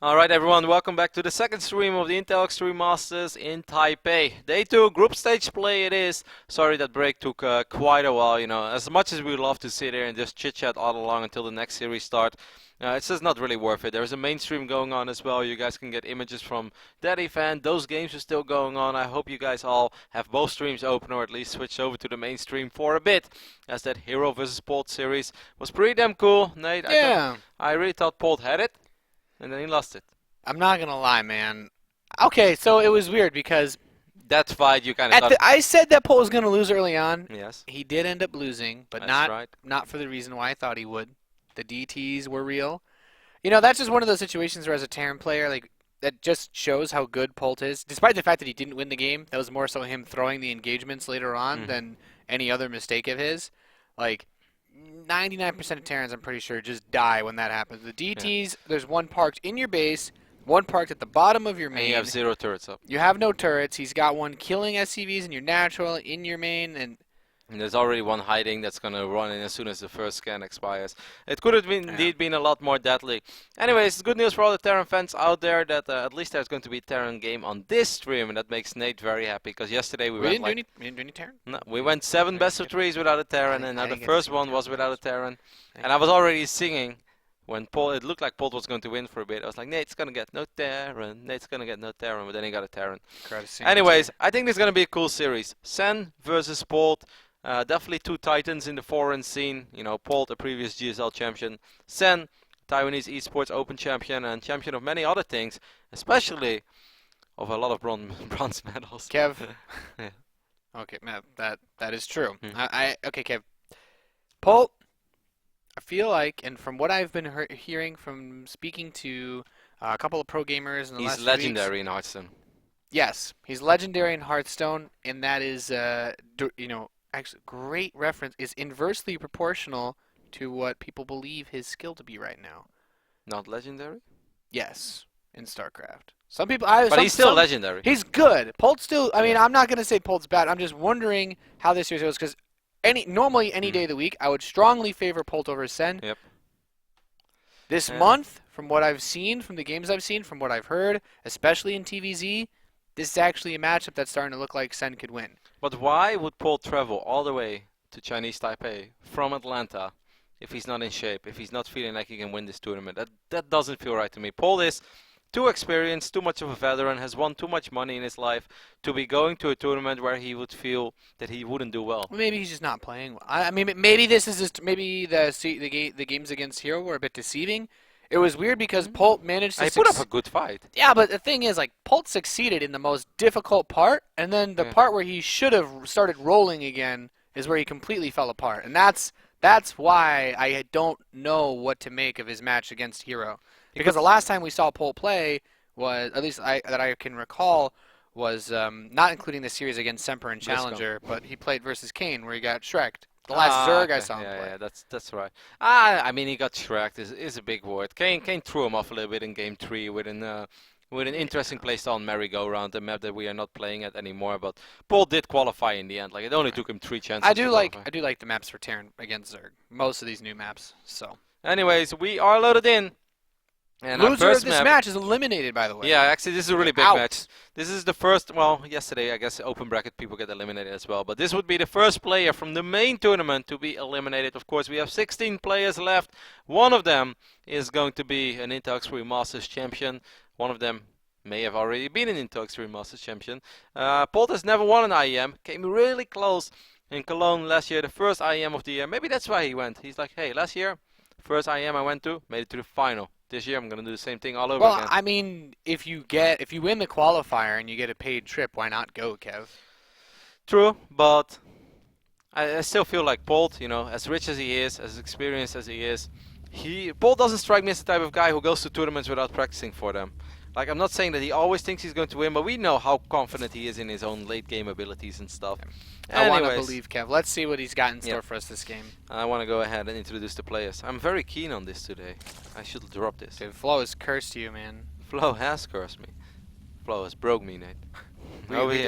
Alright everyone, welcome back to the second stream of the Intel Extreme Masters in Taipei. Day 2, group stage play it is. Sorry that break took quite a while, as much as we would love to sit here and just chit chat all along until the next series start. It's just not really worth it. There's a main stream going on as well. You guys can get images from that event. Those games are still going on. I hope you guys all have both streams open or at least switch over to the main stream for a bit, as that Hero vs Polt series was pretty damn cool. Nate, Yeah. I really thought Polt had it. And then he lost it. I'm not gonna lie, man. Okay, so it was weird because That fight you kind of thought. I said that Polt was gonna lose early on. Yes. He did end up losing, but That's right. not for the reason why I thought he would. The DTs were real. That's just one of those situations where as a Terran player, like that just shows how good Polt is. Despite the fact that he didn't win the game, that was more so him throwing the engagements later on than any other mistake of his. Like 99% of Terrans, I'm pretty sure, just die when that happens. The DTs, there's one parked in your base, one parked at the bottom of your main. And you have 0 turrets up. You have no turrets. He's got one killing SCVs in your natural, in your main, and there's already one hiding that's going to run in as soon as the first scan expires. It could have been, indeed been a lot more deadly. Anyways, it's good news for all the Terran fans out there that at least there's going to be a Terran game on this stream, and that makes Nate very happy, because yesterday we didn't do any Terran? No, we went 7 best of 3s without a Terran, and now the first one was without a Terran. And I was already singing when it looked like Polt was going to win for a bit. I was like, Nate's going to get no Terran, Nate's going to get no Terran, but then he got a Terran. Anyways, I think this is going to be a cool series. Sen versus Polt. Definitely two titans in the foreign scene. Polt, a previous GSL champion. Sen, Taiwanese esports open champion and champion of many other things, especially of a lot of bronze medals. Kev. Yeah. Okay, Matt, that is true. Okay, Kev. Polt, I feel like, and from what I've been hearing from speaking to a couple of pro gamers in the last few weeks, he's legendary in Hearthstone. Yes, he's legendary in Hearthstone, and that is, actually, great reference, is inversely proportional to what people believe his skill to be right now. Not legendary? Yes, in StarCraft. Some people, but he's still legendary. He's good. Polt's still. I mean, I'm not gonna say Polt's bad. I'm just wondering how this series goes because normally any day of the week, I would strongly favor Polt over Sen. Yep. This month, from what I've seen, from the games I've seen, from what I've heard, especially in TvZ, this is actually a matchup that's starting to look like Sen could win. But why would Polt travel all the way to Chinese Taipei from Atlanta if he's not in shape, if he's not feeling like he can win this tournament? That doesn't feel right to me. Polt is too experienced, too much of a veteran, has won too much money in his life to be going to a tournament where he would feel that he wouldn't do well. Maybe he's just not playing well. I mean, maybe this is just maybe the games against Hero were a bit deceiving. It was weird because Polt managed to. He put up a good fight. Yeah, but the thing is, like, Polt succeeded in the most difficult part, and then the part where he should have started rolling again is where he completely fell apart, and that's why I don't know what to make of his match against Hero. Because the last time we saw Polt play was, at least that I can recall, was not including the series against Semper and Challenger, but he played versus Kane where he got Shrek'd. The last Zerg I saw him play. Yeah, that's right. I mean, he got Shrek'd is a big word. Kane threw him off a little bit in game 3 with an interesting playstyle on merry-go-round, a map that we are not playing at anymore. But Polt did qualify in the end. Like, it only took him 3 chances. I do like the maps for Terran against Zerg. Most of these new maps. So. Anyways, we are loaded in. And loser of this match is eliminated, by the way. Yeah, actually, this is a really big match. This is the first, well, yesterday, I guess, open bracket, people get eliminated as well. But this would be the first player from the main tournament to be eliminated. Of course, we have 16 players left. One of them is going to be an Intel Extreme Masters champion. One of them may have already been an Intel Extreme Masters champion. Polt has never won an IEM. Came really close in Cologne last year, the first IEM of the year. Maybe that's why he went. He's like, hey, last year, first IEM I went to, made it to the final. This year I'm gonna do the same thing all over again. Well, I mean, if you win the qualifier and you get a paid trip, why not go, Kev? True, but I still feel like Polt, as rich as he is, as experienced as he is, Polt doesn't strike me as the type of guy who goes to tournaments without practicing for them. Like, I'm not saying that he always thinks he's going to win, but we know how confident he is in his own late game abilities and stuff. I want to believe, Kev. Let's see what he's got in store for us this game. I want to go ahead and introduce the players. I'm very keen on this today. I should drop this. Dude, Flo has cursed you, man. Flo has cursed me. Flo has broke me, Nate.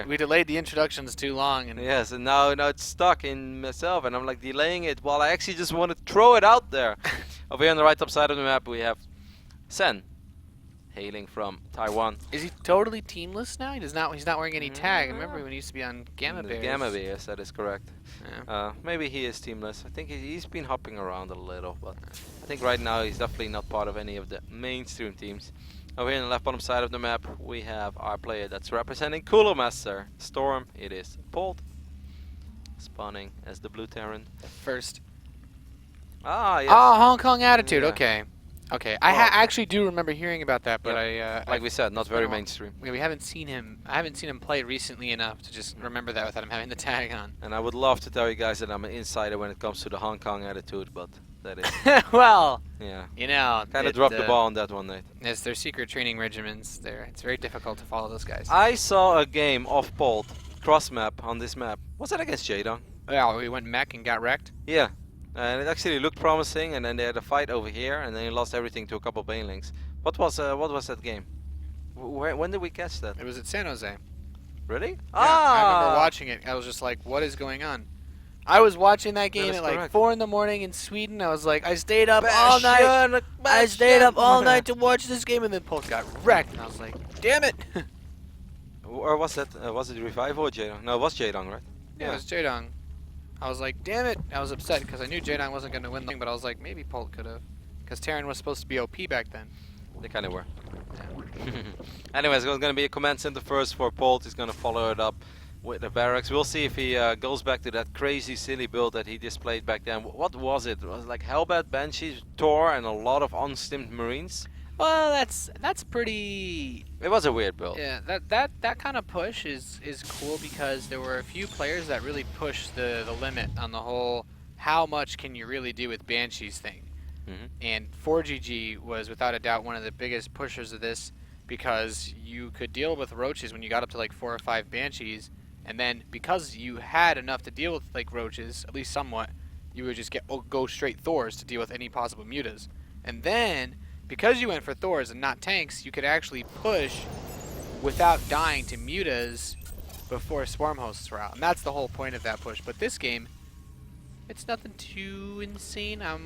We delayed the introductions too long. And yes, and now it's stuck in myself, and I'm like delaying it while I actually just want to throw it out there. Over here on the right top side of the map, we have Sen. hailing from Taiwan. Is he totally teamless now? He's not wearing any tag. I remember Yeah. when he used to be on Gamma The Bears. Gamma Bears, that is correct. Yeah. Maybe he is teamless. I think he's been hopping around a little, but I think right now he's definitely not part of any of the mainstream teams. Over here on the left bottom side of the map, we have our player that's representing Cooler Master Storm. It is Polt, spawning as the blue Terran. First. Ah, yes. Oh, Hong Kong attitude. Yeah. Okay. Okay. Well, I actually do remember hearing about that, but like we said, not very mainstream. we haven't seen him. I haven't seen him play recently enough to just remember that without him having the tag on. And I would love to tell you guys that I'm an insider when it comes to the Hong Kong attitude, but that is, Well, yeah. you know, Kind of dropped the ball on that one, Nate. It's their secret training regimens. It's very difficult to follow those guys. I saw a game of Polt, cross map on this map. Was that against Jadong? Yeah, we went mech and got wrecked. Yeah. And it actually looked promising, and then they had a fight over here, and then he lost everything to a couple banelings. What was that game? When did we catch that? It was at San Jose. Really? Yeah, I Ah! remember watching it. I was just like, what is going on? I was watching that game is at like correct. 4 in the morning in Sweden. I was like, I stayed up all night. I stayed up all night to watch this game, and then Polt got wrecked. And I was like, damn it. Or was it Revival or Jadong? No, it was Jadong, right? Yeah, it was Jadong. I was like, damn it. I was upset because I knew Jadong wasn't going to win the thing, but I was like, maybe Polt could have. Because Terran was supposed to be OP back then. They kind of were. Yeah. Anyways, there's going to be a command center first for Polt. He's going to follow it up with the barracks. We'll see if he goes back to that crazy, silly build that he displayed back then. What was it? Was it like Hellbat, Banshees, Tor, and a lot of unstimmed Marines? Well, that's pretty. It was a weird build. Yeah, that kind of push is cool because there were a few players that really pushed the limit on the whole how much can you really do with Banshees thing. And 4GG was without a doubt one of the biggest pushers of this because you could deal with roaches when you got up to like 4 or 5 Banshees, and then because you had enough to deal with like roaches, at least somewhat, you would just go straight Thors to deal with any possible mutas. And then because you went for Thors and not tanks, you could actually push without dying to mutas before swarm hosts were out. And that's the whole point of that push. But this game, it's nothing too insane. I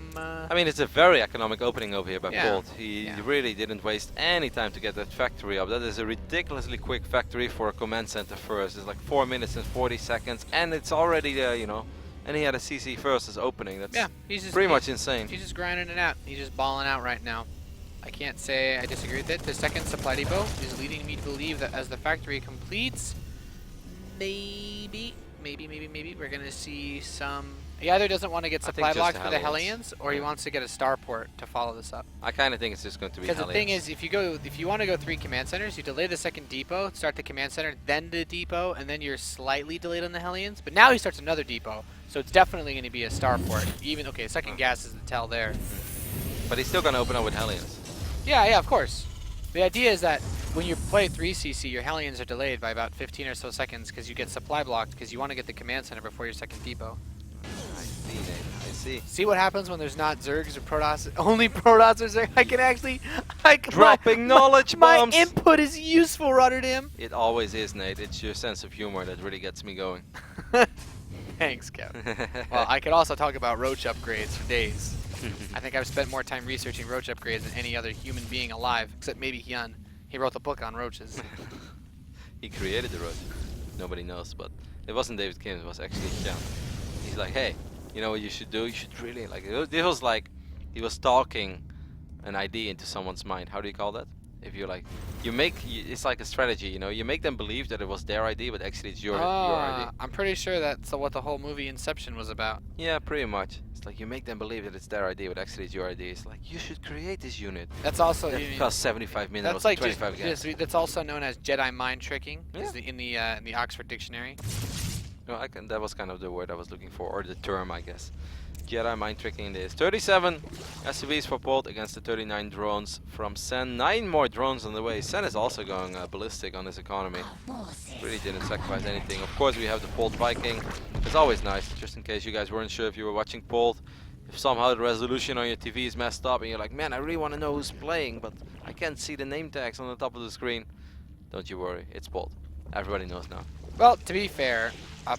mean, it's a very economic opening over here by Yeah. Polt. He really didn't waste any time to get that factory up. That is a ridiculously quick factory for a command center first. It's like 4 minutes and 40 seconds, and it's already there, you know. And he had a CC first as opening. That's he's just pretty much insane. He's just grinding it out. He's just balling out right now. I can't say I disagree with it. The second supply depot is leading me to believe that as the factory completes, maybe we're gonna see some. He either doesn't want to get I think supply just blocked the for the Hellions. Hellions, or he wants to get a starport to follow this up. I kind of think it's just going to be Because the thing Hellions. is, if you want to go 3 command centers, you delay the second depot, start the command center, then the depot, and then you're slightly delayed on the Hellions. But now he starts another depot, so it's definitely going to be a starport. Even second gas is the tell there. But he's still going to open up with Hellions. Yeah, of course. The idea is that when you play 3CC, your Hellions are delayed by about 15 or so seconds because you get supply blocked because you want to get the command center before your second depot. I see, Nate. I see. See what happens when there's not Zergs or Protoss, only Protoss or Zerg? I can actually, Dropping knowledge bombs! My input is useful, Rotterdam. It always is, Nate. It's your sense of humor that really gets me going. Thanks, Kev. Well, I could also talk about roach upgrades for days. I think I've spent more time researching roach upgrades than any other human being alive, except maybe Hyun. He wrote the book on roaches. He created the roach. Nobody knows, but it wasn't David Kim. It was actually Hyun. He's like, hey, you know what you should do? You should really like. It was like he was talking an idea into someone's mind. How do you call that? If you like, it's like a strategy, you know. You make them believe that it was their idea, but actually it's your idea. I'm pretty sure that's what the whole movie Inception was about. Yeah, pretty much. It's like you make them believe that it's their idea, but actually it's your idea. It's like you should create this unit. That's also It costs 75 million. that's like 25 gas. that's also known as Jedi mind tricking. Yeah. In the Oxford Dictionary. No, that was kind of the word I was looking for, or the term, I guess. Jedi mind tricking this. 37 SUVs for Polt against the 39 drones from Sen. 9 more drones on the way. Sen is also going ballistic on his economy. Really didn't sacrifice anything. Of course, we have the Polt Viking. It's always nice, just in case you guys weren't sure if you were watching Polt. If somehow the resolution on your TV is messed up and you're like, man, I really want to know who's playing, but I can't see the name tags on the top of the screen. Don't you worry, it's Polt. Everybody knows now. Well, to be fair,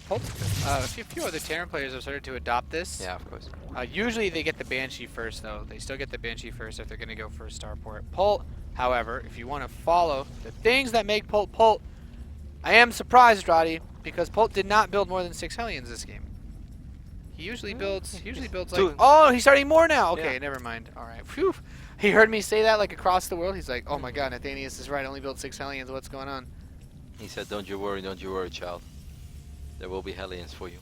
Polt, a few other Terran players have started to adopt this. Yeah, of course. Usually they get the Banshee first, though. They still get the Banshee first if they're going to go for a starport. Polt However, if you want to follow the things that make Polt, I am surprised, Roddy, because Polt did not build more than 6 Hellions this game. He usually builds like... Two. Oh, he's starting more now! Okay, Yeah. never mind. Alright, phew. He heard me say that like across the world. He's like, oh my god, Nathanius is right, I only built 6 Hellions, what's going on? He said, don't you worry, child. There will be Hellions for you.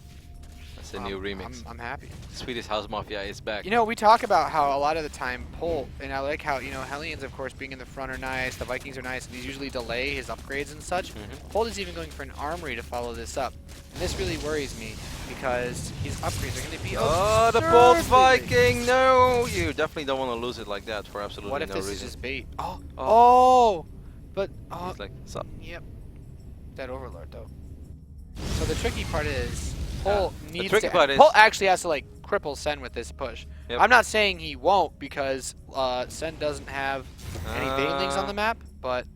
That's a new remix. I'm happy. Swedish House Mafia is back. You know, we talk about how a lot of the time Polt, and I like how, you know, Hellions, of course, being in the front are nice, the Vikings are nice, and these usually delay his upgrades and such. Polt is even going for an armory to follow this up. And this really worries me, because his upgrades are going to be Oh, the Polt absurdly big. Viking! No! You definitely don't want to lose it like that for absolutely What if no this reason. is just bait? Oh! Oh. Oh! But, He's like, sup? yep. Dead Overlord, though. So the tricky part is, Polt needs tricky to... part is- Polt actually has to, like, cripple Sen with this push. Yep. I'm not saying he won't, because Sen doesn't have any banelings on the map, but...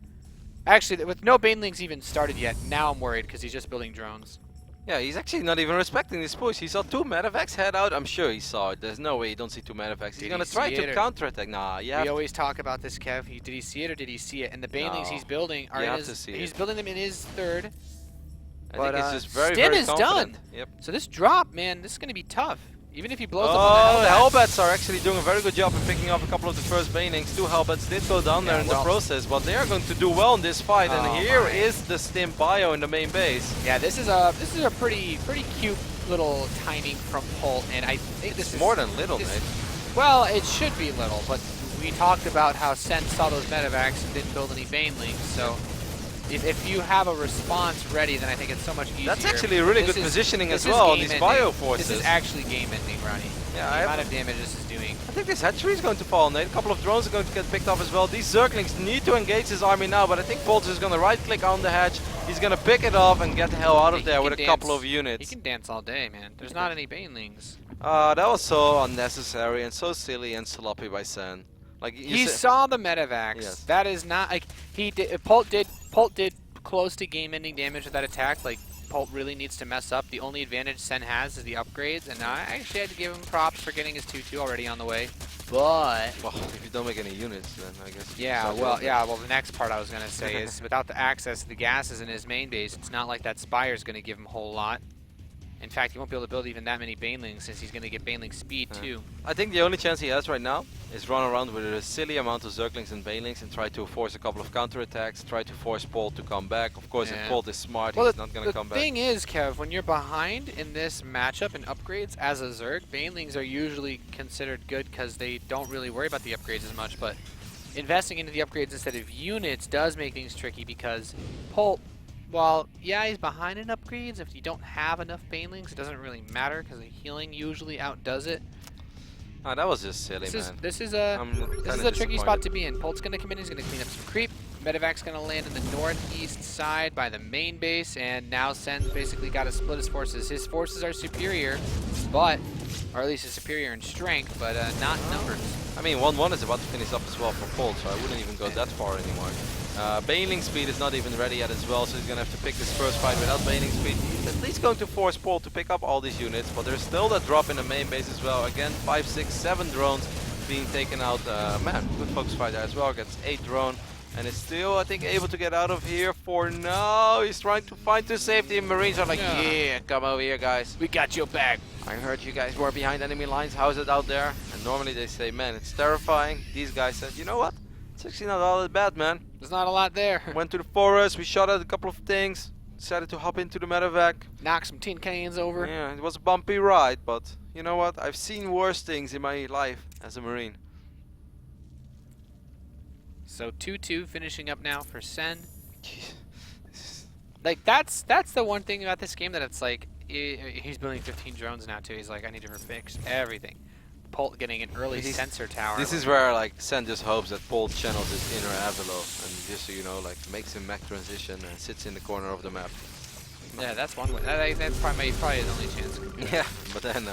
Actually, with no banelings even started yet, now I'm worried, because he's just building drones. Yeah, he's actually not even respecting this push. He saw 2 medevacs head out. I'm sure he saw it. There's no way you don't see 2 medevacs. He's Did gonna he try see to it, or- counterattack. Nah, yeah. We always talk about this, Kev. Did he see it or did he see it? And the banelings No. he's building are You in have his... to see He's it. building them in his third. I But, think he's just very, Stin very is confident. done. Yep. So this drop, man, this is going to be tough. Even if he blows up on Oh, the the Hellbat. Hellbats are actually doing a very good job in picking up a couple of the first banelings. 2 Hellbats did go down there Yeah, in well- the process, but they are going to do well in this fight. Oh And here my. is the Stim bio in the main base. Yeah, this is a pretty cute little timing from Polt, and I think this It's is more than little, this- mate. Well, it should be little, but we talked about how Sen saw those medevacs and didn't build any banelings, so if you have a response ready, then I think it's so much easier. That's actually a really This good is- positioning this as is well on game these ending. bio forces. This is actually game ending, Ronnie. Yeah, the I amount of damage this is doing. I think this hatchery is going to fall, Nate. A couple of drones are going to get picked up as well. These Zerglings need to engage his army now, but I think Polt is going to right-click on the hatch. He's going to pick it off and get the hell out of He there can with a dance. couple of He units. can dance all day, man. There's not any banelings. That was so unnecessary and so silly and sloppy by Sen. Like He saw the medevacs. Yes. That is not like he did. Polt did close to game-ending damage with that attack. Like Polt really needs to mess up. The only advantage Sen has is the upgrades, and I actually had to give him props for getting his 2-2 already on the way. But well, if you don't make any units, then I guess. yeah, it's well, not yeah, well, the next part I was gonna say is without the access to the gases in his main base, it's not like that Spire's gonna give him a whole lot. In fact, he won't be able to build even that many banelings since he's gonna get baneling speed too. I think the only chance he has right now is run around with a silly amount of Zerglings and banelings and try to force a couple of counterattacks, try to force Polt to come back. Of course, Yeah. if Polt is smart, Well, he's not going to come the back. thing is, Kev, when you're behind in this matchup and upgrades as a Zerg, banelings are usually considered good because they don't really worry about the upgrades as much. But investing into the upgrades instead of units does make things tricky because Polt, while yeah, he's behind in upgrades, if you don't have enough banelings, it doesn't really matter because the healing usually outdoes it. Ah, that was just silly, This man. is I'm a kinda tricky spot disappointed. to be in. Polt's gonna come in, he's gonna clean up some creep. Medevac's gonna land in the northeast side by the main base, and now Sen's basically got to split his forces. His forces are superior, but, or at least is superior in strength, but not in numbers. I mean, 1-1 is about to finish up as well for Polt, so I wouldn't even go that far anymore. Baneling speed is not even ready yet as well, so he's going to have to pick this first fight without Baneling speed. He's at least going to force Polt to pick up all these units, but there's still that drop in the main base as well. Again, 5, 6, 7 drones being taken out. Man, good focus fight there as well. Gets 8 drone, and is still, I think, able to get out of here for now. He's trying to find the safety, and Marines are like, yeah, come over here, guys. We got your back. I heard you guys were behind enemy lines. How's it out there? And normally they say, man, it's terrifying. These guys said, you know what? It's actually not all that bad, man. There's not a lot there. Went to the forest, we shot at a couple of things, decided to hop into the medevac. Knock some tin cans over. Yeah, it was a bumpy ride, but you know what? I've seen worse things in my life as a Marine. So 2-2 finishing up now for Sen. Jeez. Like that's the one thing about this game that it's like he's building 15 drones now too. He's like, I need to fix everything. Polt getting an early sensor tower. This is where like Sen just hopes that Polt channels his inner Avilo and just so you know, like makes a mech transition and sits in the corner of the map. Yeah, that's one way. That's probably his only chance. Yeah, but then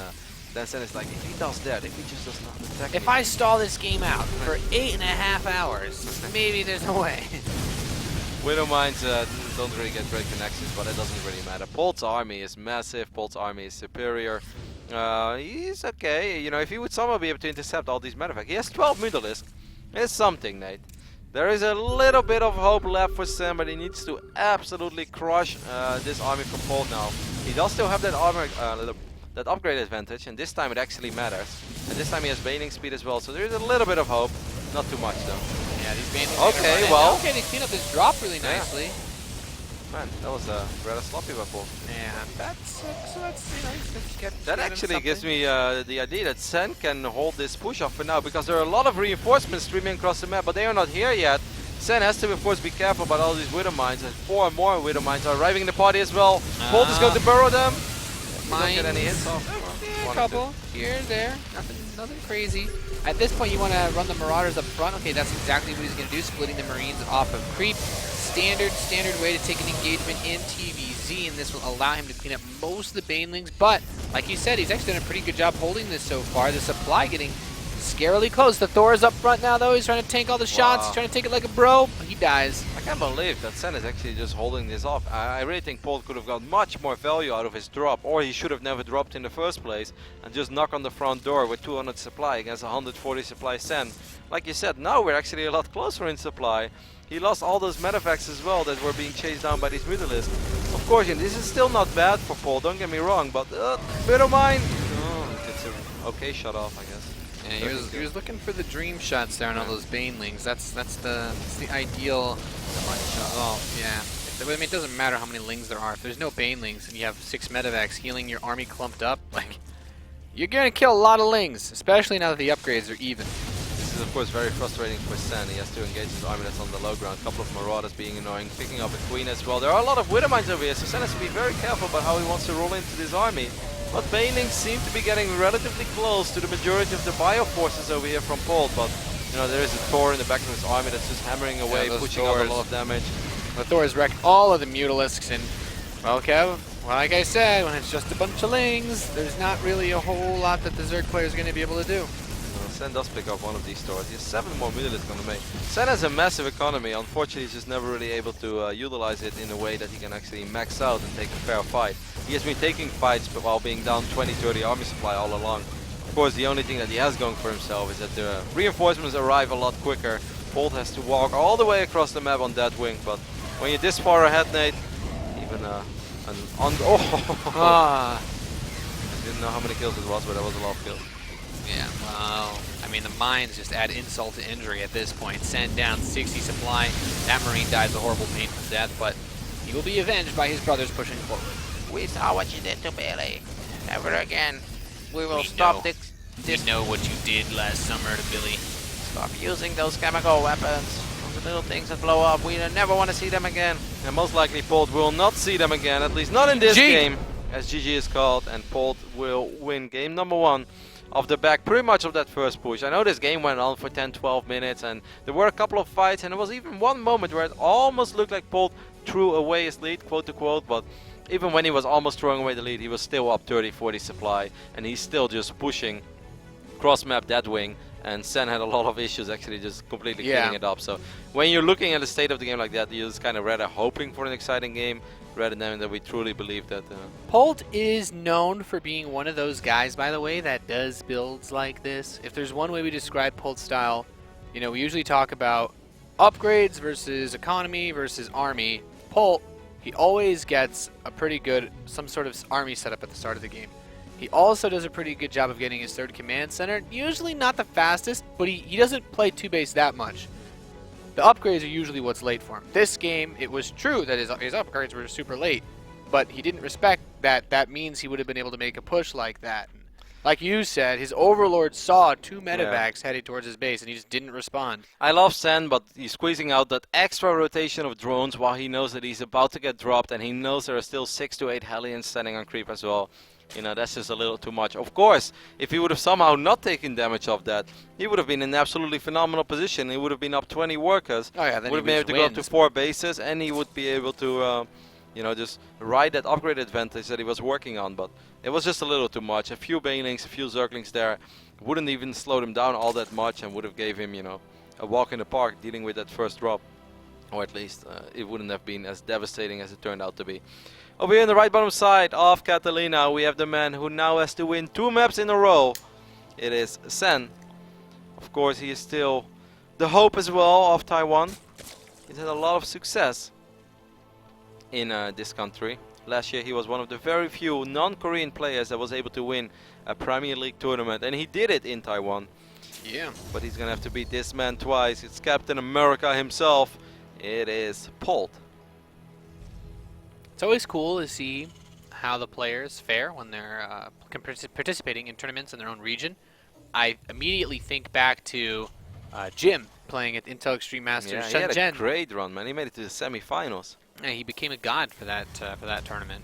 Sen is like, if he does that, if he just does not attack If me. I stall this game out for 8.5 hours, maybe there's a way. Widow mines don't really get great connections, but it doesn't really matter. Polt's army is massive, Polt's army is superior. He's okay, you know, if he would somehow be able to intercept all these medevacs. He has 12 Mutalisks. It's something, Nate. There is a little bit of hope left for Sam, but he needs to absolutely crush this army from Polt now. He does still have that armor, that upgrade advantage, and this time it actually matters. And this time he has Baneling speed as well, so there is a little bit of hope. Not too much though. Yeah, these Banelings. Okay, well. Okay, they clean up this drop really nicely. Man, that was rather sloppy by Polt. Yeah, that's That actually gives me the idea that Sen can hold this push off for now, because there are a lot of reinforcements streaming across the map, but they are not here yet. Sen has to, of course, be careful about all these Widow Mines, and 4 more Widow Mines are arriving in the party as well. Polt is going to burrow them. Don't get any hits off. A couple here, there, nothing crazy. At this point, you want to run the Marauders up front. Okay, that's exactly what he's going to do, splitting the Marines off of creep. Standard way to take an engagement in TvZ, and this will allow him to clean up most of the Banelings. But like you said, he's actually done a pretty good job holding this so far. The supply getting scarily close. The Thor is up front now, though. He's trying to tank all the shots. He's trying to take it like a bro. He dies. I can't believe that Sen is actually just holding this off. I really think Polt could have got much more value out of his drop, or he should have never dropped in the first place and just knock on the front door with 200 supply against 140 supply Sen. Like you said, now we're actually a lot closer in supply. He lost all those medevacts as well that were being chased down by these Mutalisks. Of course, this is still not bad for Polt, don't get me wrong, but bit of mine. Oh, it's an okay shot off, I guess. Yeah, he was looking for the dream shots there on all those Banelings. That's the ideal. Oh yeah. I mean, it doesn't matter how many lings there are. If there's no Banelings and you have 6 medevacs healing your army clumped up, like you're gonna kill a lot of lings, especially now that the upgrades are even. This is of course very frustrating for Sen. He has to engage his army that's on the low ground. A couple of Marauders being annoying, picking up a Queen as well. There are a lot of Widow Mines over here, so Sen has to be very careful about how he wants to roll into this army. But Banelings seem to be getting relatively close to the majority of the bio forces over here from Polt. But you know, there is a Thor in the back of his army that's just hammering away, pushing out a lot of damage. The Thor's wrecked all of the Mutalisks, and well, Kev, like I said, when it's just a bunch of lings, there's not really a whole lot that the Zerg player is going to be able to do. Sen does pick up one of these stores. He has 7 more Mutalisks on the main. Sen has a massive economy. Unfortunately, he's just never really able to utilize it in a way that he can actually max out and take a fair fight. He has been taking fights but while being down 20-30 army supply all along. Of course, the only thing that he has going for himself is that the reinforcements arrive a lot quicker. Polt has to walk all the way across the map on that wing, but when you're this far ahead, Nate, even I didn't know how many kills it was, but that was a lot of kills. Yeah, well, I mean, the mines just add insult to injury at this point. Send down 60 supply. That Marine dies a horrible, painful death, but he will be avenged by his brothers pushing forward. We saw what you did to Billy. Never again. We will stop this. We know what you did last summer to Billy. Stop using those chemical weapons. Those little things that blow up. We never want to see them again. And most likely Polt will not see them again, at least not in this game, as GG is called, and Polt will win game number 1 of the back, pretty much of that first push. I know this game went on for 10-12 minutes, and there were a couple of fights, and there was even one moment where it almost looked like Polt threw away his lead, quote to quote, but even when he was almost throwing away the lead, he was still up 30-40 supply, and he's still just pushing cross-map that wing, and Sen had a lot of issues actually just completely cleaning it up. So when you're looking at the state of the game like that, you're just kind of rather hoping for an exciting game rather than that we truly believe that. Polt is known for being one of those guys, by the way, that does builds like this. If there's one way we describe Polt's style, you know, we usually talk about upgrades versus economy versus army. Polt, he always gets a pretty good, some sort of army setup at the start of the game. He also does a pretty good job of getting his 3rd command center. Usually not the fastest, but he doesn't play 2-base that much. The upgrades are usually what's late for him. This game, it was true that his upgrades were super late, but he didn't respect that. That means he would have been able to make a push like that. Like you said, his overlord saw 2 medevacs headed towards his base, and he just didn't respond. I love Sen, but he's squeezing out that extra rotation of drones while he knows that he's about to get dropped, and he knows there are still 6 to 8 Hellions standing on creep as well. You know, that's just a little too much. Of course, if he would have somehow not taken damage of that, he would have been in an absolutely phenomenal position. He would have been up 20 workers. Oh yeah, then would have been able to go up to 4 bases, and he would be able to, you know, just ride that upgrade advantage that he was working on. But it was just a little too much. A few Banelings, a few Zerglings there wouldn't even slow him down all that much, and would have gave him, you know, a walk in the park dealing with that first drop. Or at least it wouldn't have been as devastating as it turned out to be. Over here on the right bottom side of Catalina, we have the man who now has to win 2 maps in a row. It is Sen. Of course, he is still the hope as well of Taiwan. He's had a lot of success in this country. Last year he was one of the very few non-Korean players that was able to win a Premier League tournament, and he did it in Taiwan. Yeah. But he's gonna have to beat this man twice. It's Captain America himself. It is Polt. It's always cool to see how the players fare when they're participating in tournaments in their own region. I immediately think back to Jim playing at Intel Extreme Masters Yeah, he had a Shenzhen. great run, man. He made it to the semi-finals. Yeah, he became a god for that tournament.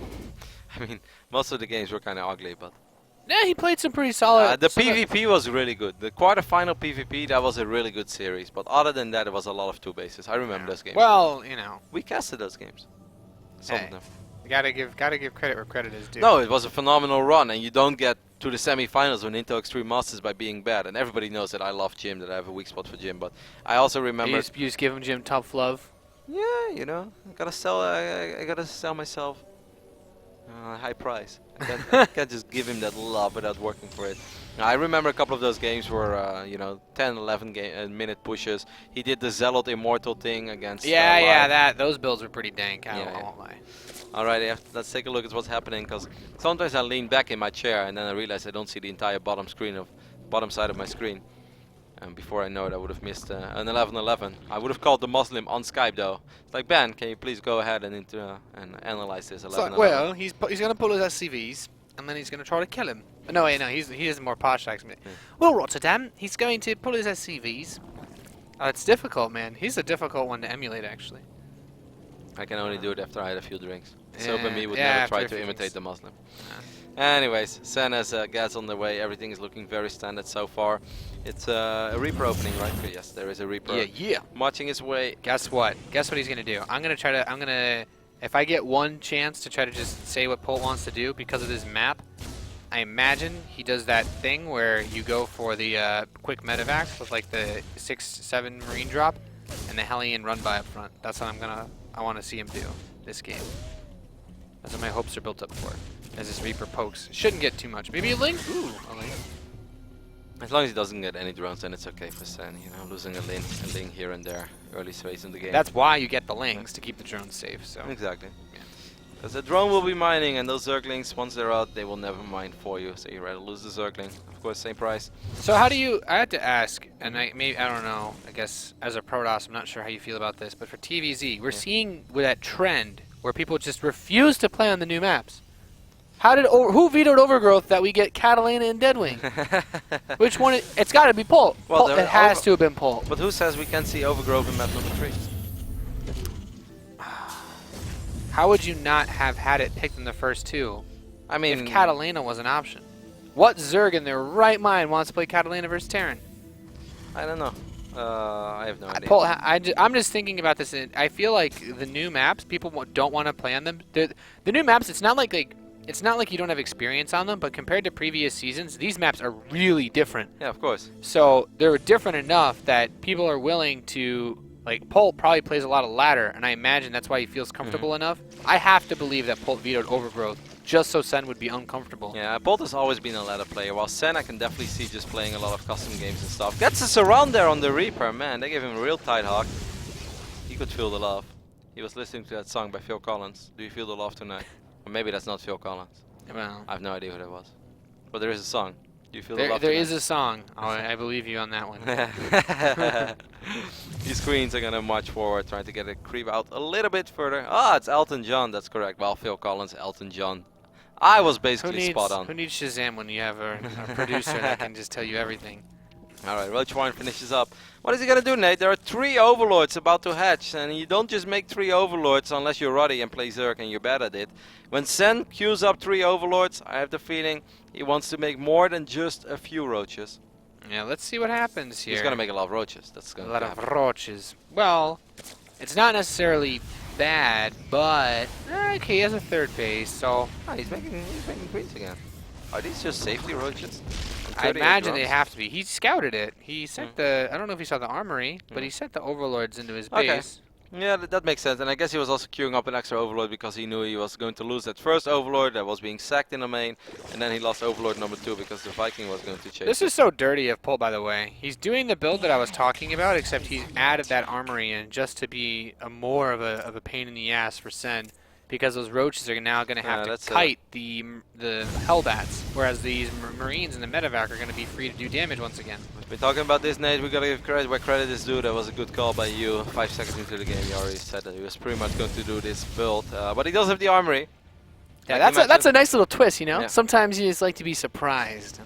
I mean, most of the games were kind of ugly, but Yeah, he played some pretty solid. the PvP was really good. The quarterfinal PvP, that was a really good series. But other than that, it was a lot of two bases. I remember those games. Well, you know, We casted those games. Some Hey. of them. you gotta give credit where credit is due. No, it was a phenomenal run, and you don't get to the semi-finals when Intel Extreme Masters by being bad. And everybody knows that I love Jim, that I have a weak spot for Jim. But I also remember. You just give him Jim tough love. Yeah, you know, I gotta sell. I gotta sell myself a high price. I can't just give him that love without working for it. Now, I remember a couple of those games were, you know, 10, 11 minute pushes. He did the Zealot Immortal thing against. Yeah, Live. those builds were pretty dank. I Yeah. won't lie. All right, yeah, let's take a look at what's happening. Because sometimes I lean back in my chair and then I realize I don't see the entire bottom side of my screen. And before I know it, I would have missed an 11-11. I would have called the Muslim on Skype though. It's like, Ben, can you please go ahead and analyze this 11-11? Well, he's gonna pull his SCVs and then he's gonna try to kill him. No, wait, no, he is more posh actually. Well, Rotterdam, he's going to pull his SCVs. It's difficult, man. He's a difficult one to emulate, actually. I can only do it after I had a few drinks. Yeah, Sober me would yeah, never after try a to few imitate drinks. the Muslim. Anyways, Sen has gas on the way. Everything is looking very standard so far. It's a Reaper opening, right? Yes, there is a Reaper. Yeah. Marching his way. Guess what? Guess what he's gonna do? If I get one chance to try to just say what Polt wants to do because of this map, I imagine he does that thing where you go for the quick medevac with like the 6-7 marine drop and the Hellion run by up front. That's what I want to see him do this game. That's what my hopes are built up for. As this Reaper pokes. Shouldn't get too much. Maybe a Link? Ooh, a Link. As long as he doesn't get any drones, then it's okay for Sen. You know, losing a link here and there, early space in the game. That's why you get the Links, to keep the drones safe. So Exactly. Because the drone will be mining, and those Zerglings, once they're out, they will never mine for you. So you rather lose the Zergling. Of course, same price. So how do you? I had to ask, and I don't know. I guess as a Protoss, I'm not sure how you feel about this, but for TvZ, we're seeing with that trend where people just refuse to play on the new maps. Who vetoed Overgrowth that we get Catalina and Deadwing? Which one? It's got to be Polt. Well, It has to have been Polt. But who says we can't see Overgrowth in map number 3? How would you not have had it picked in the first two I mean, if Catalina was an option? What Zerg in their right mind wants to play Catalina versus Terran? I don't know. I have no idea. Polt, I'm just thinking about this. And I feel like the new maps, people don't want to play on them. The new maps, it's not like you don't have experience on them, but compared to previous seasons, these maps are really different. Yeah, of course. So they're different enough that people are willing to, like, Polt probably plays a lot of ladder, and I imagine that's why he feels comfortable enough. I have to believe that Polt vetoed Overgrowth just so Sen would be uncomfortable. Yeah, Polt has always been a ladder player, while Sen I can definitely see just playing a lot of custom games and stuff. Gets a surround there on the Reaper, man. They gave him a real tight hawk. He could feel the love. He was listening to that song by Phil Collins. Do you feel the love tonight? Or maybe that's not Phil Collins. Well, I have no idea who that was. But there is a song. Do you feel the love there tonight? is a song. Oh, I believe you on that one. These queens are gonna march forward, trying to get a creep out a little bit further. Ah, it's Elton John, that's correct. Well, Phil Collins, Elton John. I was basically spot on. Who needs Shazam when you have a producer that can just tell you everything? Alright, Roachwarren finishes up. What is he gonna do, Nate? There are 3 Overlords about to hatch, and you don't just make 3 Overlords unless you're ruddy and play Zerg and you're bad at it. When Sen queues up 3 Overlords, I have the feeling he wants to make more than just a few roaches. Yeah, let's see what happens here. He's gonna make a lot of roaches. That's a gonna lot happen. of roaches. Well, it's not necessarily bad, but okay, he has a third base, so Ah, he's making queens again. Are these just safety roaches? I imagine they have to be. He scouted it. He sent the. I don't know if he saw the armory, but he sent the overlords into his Okay. base. Yeah, that makes sense. And I guess he was also queuing up an extra Overlord because he knew he was going to lose that first Overlord that was being sacked in the main. And then he lost Overlord number 2 because the Viking was going to chase This it. is so dirty of Polt, by the way. He's doing the build that I was talking about, except he's added that armory in just to be more of a pain in the ass for Sen, because those roaches are now going to have to kite the Hellbats, whereas these Marines and the Medevac are going to be free to do damage once again. We're talking about this, Nate. We gotta give credit where credit is due. That was a good call by you. 5 seconds into the game, you already said that he was pretty much going to do this build. But he does have the armory. Yeah, that's a nice little twist, you know? Yeah. Sometimes you just like to be surprised.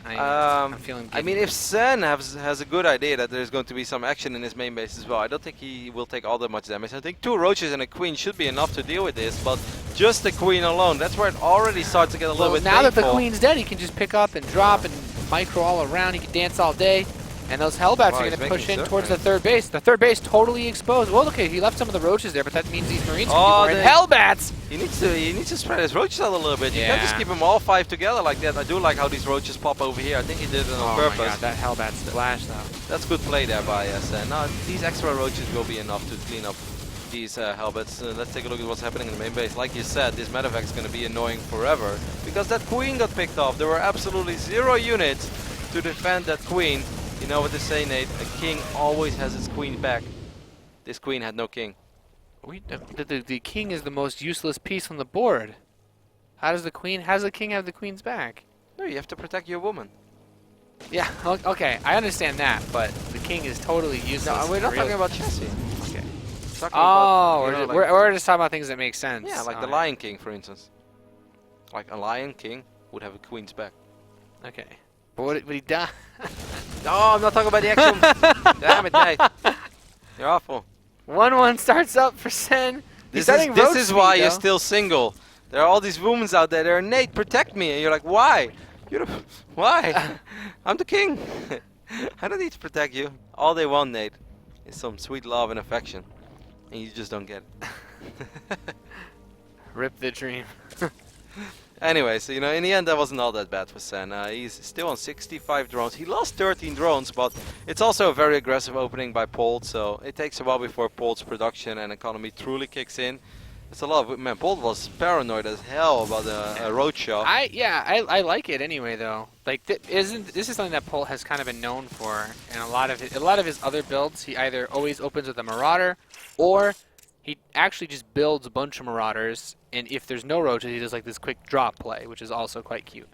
And I'm feeling I mean, if Sen has a good idea that there's going to be some action in his main base as well, I don't think he will take all that much damage. I think 2 roaches and a queen should be enough to deal with this, but just the queen alone, that's where it already starts to get a little bit now painful. that the queen's dead, he can just pick up and drop and micro all around. He can dance all day. And those Hellbats are going to push in towards the third base. The third base totally exposed. Well, okay, he left some of the roaches there, but that means these Marines can do more. And Hellbats! He needs to spread his roaches out a little bit. You can't just keep them all 5 together like that. I do like how these roaches pop over here. I think he did it on purpose. Oh my god, that Hellbat splash though. That's good play there by SN. Now, these extra roaches will be enough to clean up these Hellbats. Let's take a look at what's happening in the main base. Like you said, this medevac is going to be annoying forever because that queen got picked off. There were absolutely 0 units to defend that queen. You know what they say, Nate? A king always has his queen back. This queen had no king. The king is the most useless piece on the board. How does the king have the queen's back? No, you have to protect your woman. Yeah, okay, I understand that, but the king is totally useless. No, we're not talking about Chessie. Okay. About, we're just talking about things that make sense. Yeah, like the Lion King, for instance. Like a Lion King would have a queen's back. Okay. But what he done? No, I'm not talking about the action. Damn it, Nate. You're awful. 1-1 starts up for Sen. This is why you're still single. There are all these women out there. They're Nate, protect me, and you're like, why? Why? I'm the king. I don't need to protect you. All they want, Nate, is some sweet love and affection, and you just don't get it. Rip the dream. Anyway, so in the end that wasn't all that bad for Sen. He's still on 65 drones. He lost 13 drones, but it's also a very aggressive opening by Polt, so it takes a while before Polt's production and economy truly kicks in. It's a lot of, man, Polt was paranoid as hell about a road shot. I like it anyway though. Like this is something that Polt has kind of been known for, and a lot of his other builds, he either always opens with a Marauder, or he actually just builds a bunch of Marauders, and if there's no roaches, he does like this quick drop play, which is also quite cute.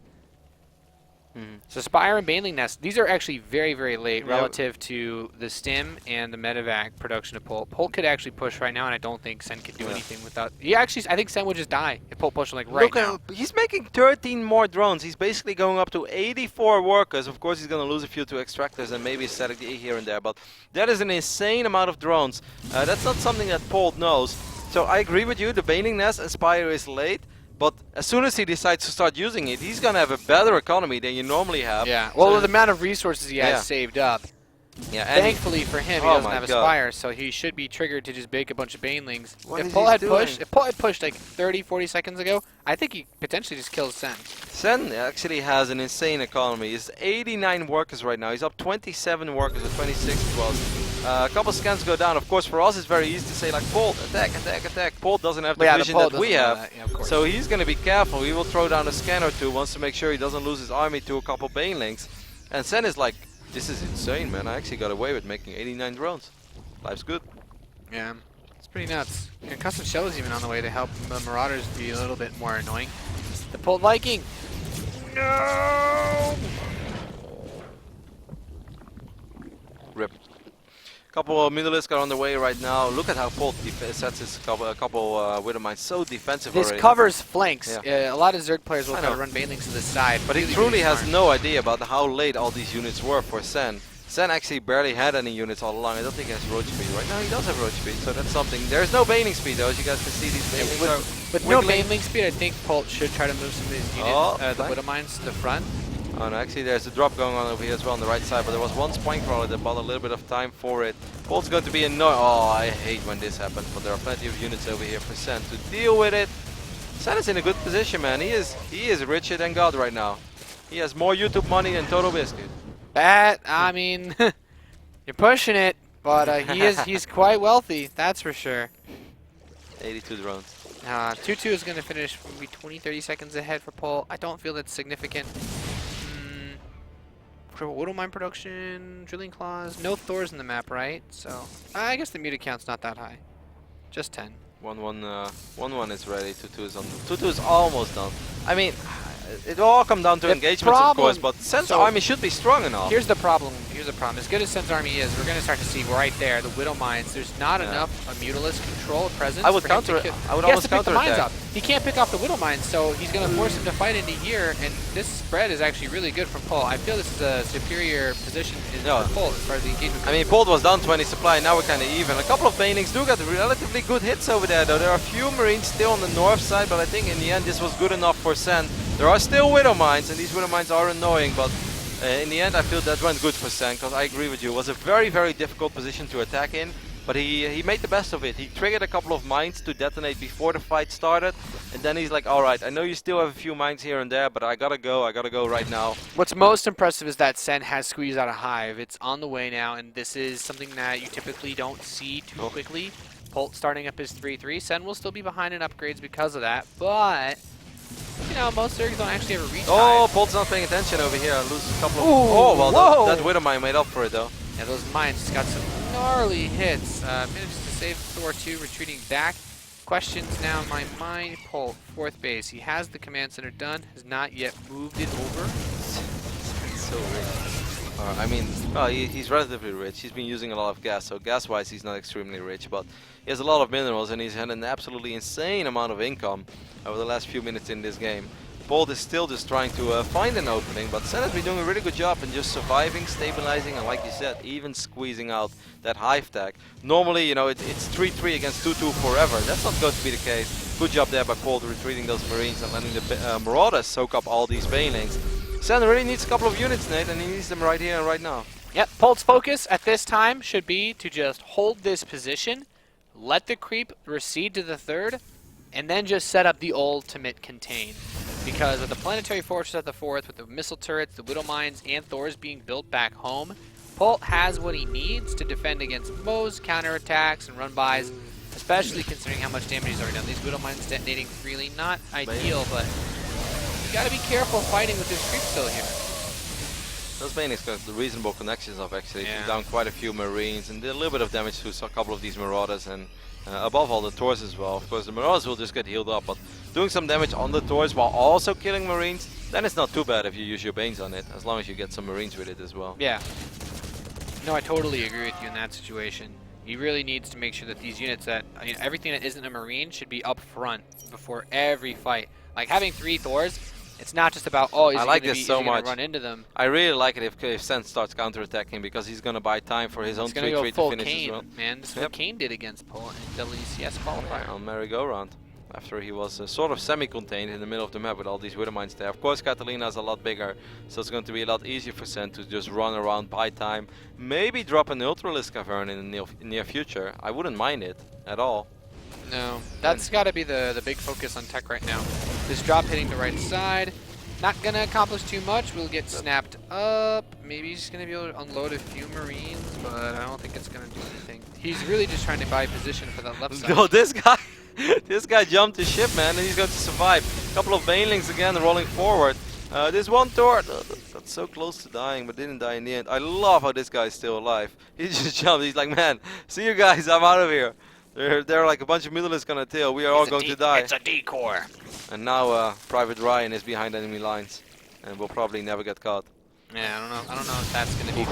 So Spire and Baneling Nest, these are actually very, very late relative to the Stim and the Medevac production of Polt. Polt could actually push right now, and I don't think Sen could do anything without... I think Sen would just die if Polt pushed him right now. He's making 13 more drones. He's basically going up to 84 workers. Of course, he's going to lose a few to extractors and maybe a static DA here and there, but that is an insane amount of drones. That's not something that Polt knows. So I agree with you, the Baneling Nest and Spire is late. But as soon as he decides to start using it, he's going to have a better economy than you normally have. Yeah, well, the amount of resources he has saved up. Yeah, thankfully for him, he doesn't have a Spire, so he should be triggered to just bake a bunch of Banelings. If Polt had pushed like 30, 40 seconds ago, I think he potentially just kills Sen. Sen actually has an insane economy. He's 89 workers right now. He's up 27 workers, or 26 it was. A couple scans go down. Of course, for us, it's very easy to say, like, Polt, attack, attack, attack. Polt doesn't have the vision that we have. So he's going to be careful. He will throw down a scan or two, wants to make sure he doesn't lose his army to a couple Banelings. And Sen is like, this is insane, man. I actually got away with making 89 drones. Life's good. Yeah, it's pretty nuts. And custom shells even on the way to help the Marauders be a little bit more annoying. The Polt Viking. No! Rip. Couple of Mutalisks are on the way right now. Look at how Polt sets his couple Widowmines so defensive this already. covers flanks. Yeah. A lot of Zerg players will kind of run Banelings to the side. But he truly has no idea about how late all these units were for Sen. Sen actually barely had any units all along. I don't think he has roach speed. Right now he does have roach speed, so that's something. There's no Baneling speed though, as you guys can see. These Banelings are with no Baneling speed, I think Polt should try to move some of these units, the Widowmines to the front. Oh no, actually there's a drop going on over here as well on the right side, but there was one Spine Crawler that bought a little bit of time for it. Polt's going to be annoyed. Oh, I hate when this happens, but there are plenty of units over here for Sen to deal with it. Sen is in a good position, man. He is richer than God right now. He has more YouTube money than Total Biscuit. I mean, you're pushing it. But he's quite wealthy, that's for sure. 82 drones. 2-2 is going to finish maybe 20-30 seconds ahead for Polt. I don't feel that's significant. Widow mine production, drilling claws, no Thors in the map, right? So I guess the muted count's not that high, just 10. 1-1 is ready. 2-2 is on. 2-2 is almost done. I mean, it will all come down to engagements, of course, but Sen's army should be strong enough. Here's the problem. As good as Sen's army is, we're going to start to see right there the Widow mines. There's not enough Mutalisk control presence. I would counter it. I would almost counter the mines attack. up. He can't pick off the Widow mines, so he's going to force him to fight into here. And this spread is actually really good from Polt. I feel this is a superior position for Polt as far as the engagement. I mean, Polt was down 20 supply. Now we're kind of even. A couple of banelings do get relatively good hits over there, though. There are a few Marines still on the north side, but I think in the end this was good enough for Sen. There are still Widow mines, and these Widow mines are annoying, but in the end I feel that went good for Sen, because I agree with you. It was a very, very difficult position to attack in, but he made the best of it. He triggered a couple of mines to detonate before the fight started, and then he's like, alright, I know you still have a few mines here and there, but I gotta go right now. What's most impressive is that Sen has squeezed out a hive. It's on the way now, and this is something that you typically don't see too quickly. Polt starting up his 3-3. Sen will still be behind in upgrades because of that, but you know, most Zergs don't actually have a reach. Oh, Polt's not paying attention over here. I lose a couple of... Ooh, that Widow mine made up for it, though. Yeah, those mines just got some gnarly hits. Manages to save Thor 2, retreating back. Questions now in my mind. Polt, 4th base. He has the command center done, has not yet moved it over. So rich. I mean, he's relatively rich. He's been using a lot of gas, so gas-wise he's not extremely rich, but he has a lot of minerals and he's had an absolutely insane amount of income over the last few minutes in this game. Polt is still just trying to find an opening, but Sen has been doing a really good job in just surviving, stabilizing, and like you said, even squeezing out that hive tag. Normally, you know, it's 3-3 against 2-2 forever. That's not going to be the case. Good job there by Polt retreating those Marines and letting the Marauders soak up all these banelings. Sen really needs a couple of units, Nate, and he needs them right here and right now. Yep, Polt's focus at this time should be to just hold this position, let the creep recede to the 3rd, and then just set up the ultimate contain. Because with the planetary fortress at the 4th, with the missile turrets, the Widow mines, and Thors being built back home, Polt has what he needs to defend against most counterattacks and run-bys, especially considering how much damage he's already done. These Widow mines detonating freely, not ideal, but you gotta be careful fighting with this creep still here. Those banelings got the reasonable connections of actually. Took down quite a few Marines and did a little bit of damage to a couple of these Marauders, and above all the Thors as well. Of course the Marauders will just get healed up, but doing some damage on the Thors while also killing Marines, then it's not too bad if you use your Banes on it, as long as you get some Marines with it as well. Yeah. No, I totally agree with you in that situation. He really needs to make sure that these units that, you know, everything that isn't a Marine should be up front before every fight. Like having 3 Thors, it's not just about, oh, I like this so much. Run into them. I really like it if Sen starts counterattacking, because he's going to buy time for his own 3-3 to finish Kane, as well. Man, this is what Kane did against Polt in WCS qualifier. On merry-go-round. After he was sort of semi-contained in the middle of the map with all these Widow mines there. Of course, Catalina is a lot bigger, so it's going to be a lot easier for Sen to just run around, buy time. Maybe drop an Ultralisk Cavern in the near future. I wouldn't mind it at all. No, that's got to be the big focus on tech right now. This drop hitting the right side. Not going to accomplish too much. We'll get snapped up. Maybe he's going to be able to unload a few Marines, but I don't think it's going to do anything. He's really just trying to buy position for that left side. No, this guy jumped the ship, man, and he's going to survive. A couple of Banelings again rolling forward. This one Thor got so close to dying, but didn't die in the end. I love how this guy is still alive. He just jumped. He's like, man, see you guys, I'm out of here. They're like a bunch of Mutalisks on a tail. We are all going to die. It's a decor. And now Private Ryan is behind enemy lines, and will probably never get caught. Yeah, I don't know if that's going to be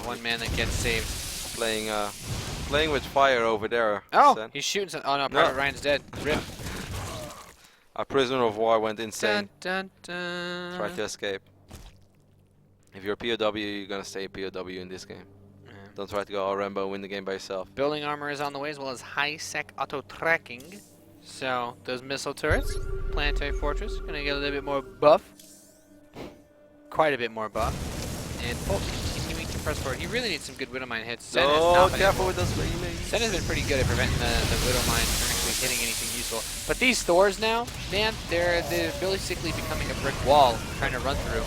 one man that gets saved. Playing with fire over there. Oh, Sen. he's shooting some. Oh no, Private Ryan's dead. Rip. A prisoner of war went insane. Dun, dun, dun. Tried to escape. If you're a POW, you're gonna stay a POW in this game. Yeah. Don't try to go all Rambo, win the game by yourself. Building armor is on the way, as well as high-sec auto-tracking. So, those missile turrets, planetary fortress, gonna get a little bit more buff. Quite a bit more buff. And Polt continuing to press forward. He really needs some good Widow Mine hits. Sen has not been careful with those Banelings. Sen has been pretty good at preventing the Widow Mine from actually hitting anything useful. But these Thors now, man, they're basically becoming a brick wall trying to run through.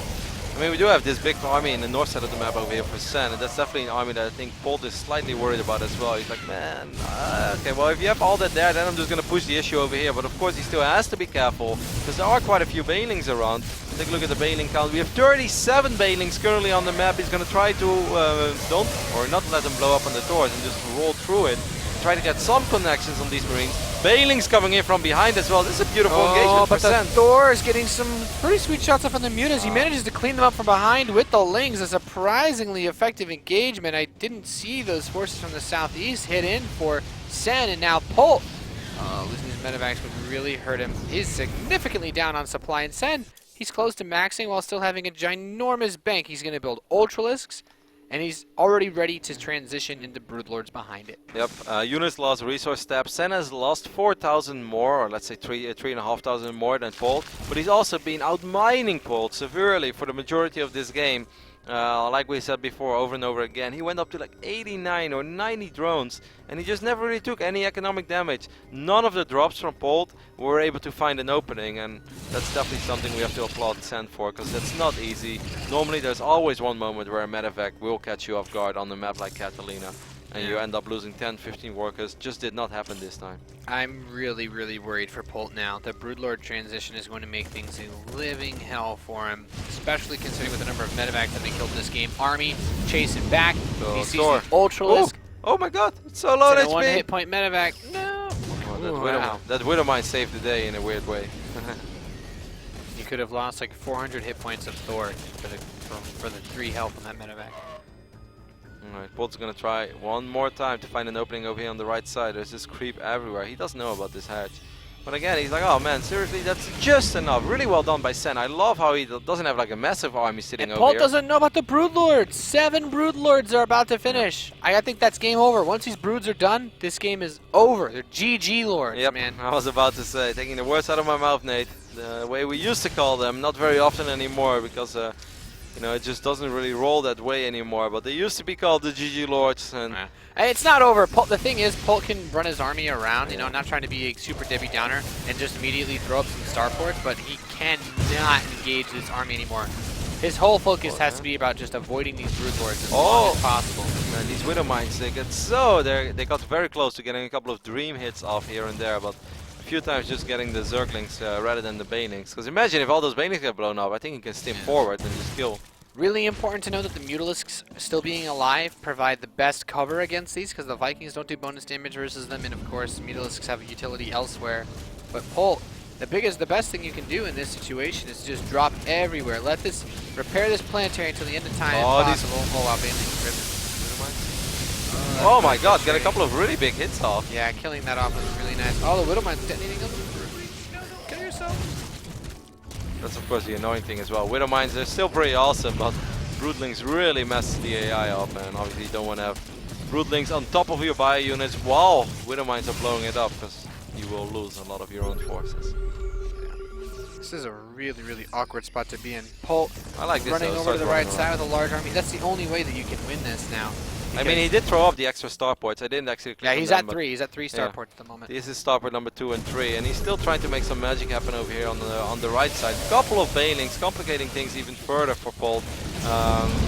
I mean, we do have this big army in the north side of the map over here for Sen, and that's definitely an army that I think Polt is slightly worried about as well. He's like, man, okay, well, if you have all that there, then I'm just going to push the issue over here. But of course, he still has to be careful, because there are quite a few Banelings around. Take a look at the Baneling count. We have 37 Banelings currently on the map. He's going to try to not let them blow up on the doors and just roll through it. Try to get some connections on these Marines. Banelings coming in from behind as well. This is a beautiful engagement but for the Sen. Thor is getting some pretty sweet shots off on the mutas. He manages to clean them up from behind with the Lings. A surprisingly effective engagement. I didn't see those forces from the southeast hit in for Sen, and now Polt. Losing his medevacs would really hurt him. He's significantly down on supply, and Sen, he's close to maxing while still having a ginormous bank. He's going to build Ultralisks, and he's already ready to transition into Broodlords behind it. Yep, units lost resource step. Sen has lost 4,000 more, or let's say 3,500 more than Polt. But he's also been outmining Polt severely for the majority of this game. Like we said before, over and over again, he went up to like 89 or 90 drones, and he just never really took any economic damage. None of the drops from Polt were able to find an opening, and that's definitely something we have to applaud Sen for, because that's not easy. Normally there's always one moment where a medevac will catch you off guard on a map like Catalina, and you end up losing 10, 15 workers. Just did not happen this time. I'm really, really worried for Polt now. The Broodlord transition is going to make things a living hell for him, especially considering with the number of medevacs that have been killed in this game. Army chasing back. He sees the Ultralisk. Oh my god, it's so low It's HP. a one hit point medevac. No. Oh, that Widowmine saved the day in a weird way. You could have lost like 400 hit points of Thor for the 3 health on that medevac. Alright, Polt's gonna try one more time to find an opening over here on the right side. There's this creep everywhere. He doesn't know about this hatch. But again, he's like, oh man, seriously, that's just enough. Really well done by Sen. I love how he doesn't have like a massive army sitting over Polt here. doesn't know about the Broodlords. 7 Broodlords are about to finish. I think that's game over. Once these Broods are done, this game is over. They're GG Lords, Yep, man. I was about to say, taking the words out of my mouth, Nate. The way we used to call them, not very often anymore, because you know, it just doesn't really roll that way anymore. But they used to be called the GG Lords, and Hey, it's not over. Polt, the thing is, Polt can run his army around, you know, not trying to be a super Debbie Downer and just immediately throw up some starports, but he cannot engage this army anymore. His whole focus has to be about just avoiding these Broodlords as long as possible. Man, these Widow Mines, they got very close to getting a couple of dream hits off here and there, but a few times just getting the Zerglings rather than the Banelings. Because imagine if all those Banelings get blown up, I think he can stim forward and just kill. Really important to know that the Mutalisks still being alive provide the best cover against these, because the Vikings don't do bonus damage versus them, and of course Mutalisks have a utility elsewhere. But Polt, the best thing you can do in this situation is just drop everywhere. Let this repair this planetary until the end of time if possible. Oh wow, Banelings ripped. Oh my god, get a couple of really big hits off. Yeah, killing that off was really nice. Oh, the Widowmine's detonating on the no, kill yourself. That's of course the annoying thing as well. Widow Mines, they're still pretty awesome, but Broodlings really mess the AI up, and obviously you don't want to have Broodlings on top of your bio units while Widow Mines are blowing it up, because you will lose a lot of your own forces. This is a really, really awkward spot to be in. Polt I like this running though, over to the right around. side with a large army. That's the only way that you can win this now. I mean, he did throw up the extra starports. I didn't actually click Yeah, on he's them, at but 3. He's at 3 starports at the moment. this is starport number 2 and 3, and he's still trying to make some magic happen over here on the right side. Couple of Banelings, complicating things even further for Polt.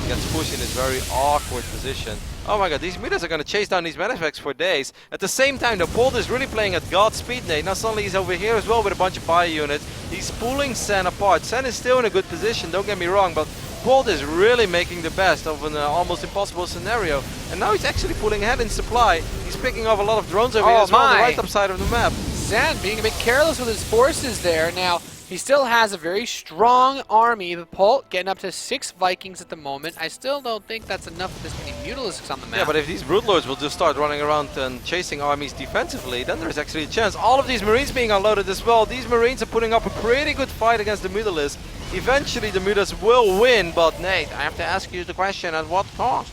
Gets pushed in this very awkward position. Oh my god, these meters are going to chase down these medevacs for days. At the same time, the Polt is really playing at God speed, Nate. Now suddenly he's over here as well with a bunch of bio units. He's pulling Sen apart. Sen is still in a good position, don't get me wrong, but Polt is really making the best of an almost impossible scenario. And now he's actually pulling ahead in supply. He's picking off a lot of drones over here as well on the right up side of the map. Sen being a bit careless with his forces there. Now, he still has a very strong army. The Polt getting up to 6 Vikings at the moment. I still don't think that's enough with this many Mutalisks on the map. Yeah, but if these Broodlords will just start running around and chasing armies defensively, then there's actually a chance. All of these Marines being unloaded as well. These Marines are putting up a pretty good fight against the Mutalisks. Eventually the Mutas will win, but Nate, I have to ask you the question, at what cost?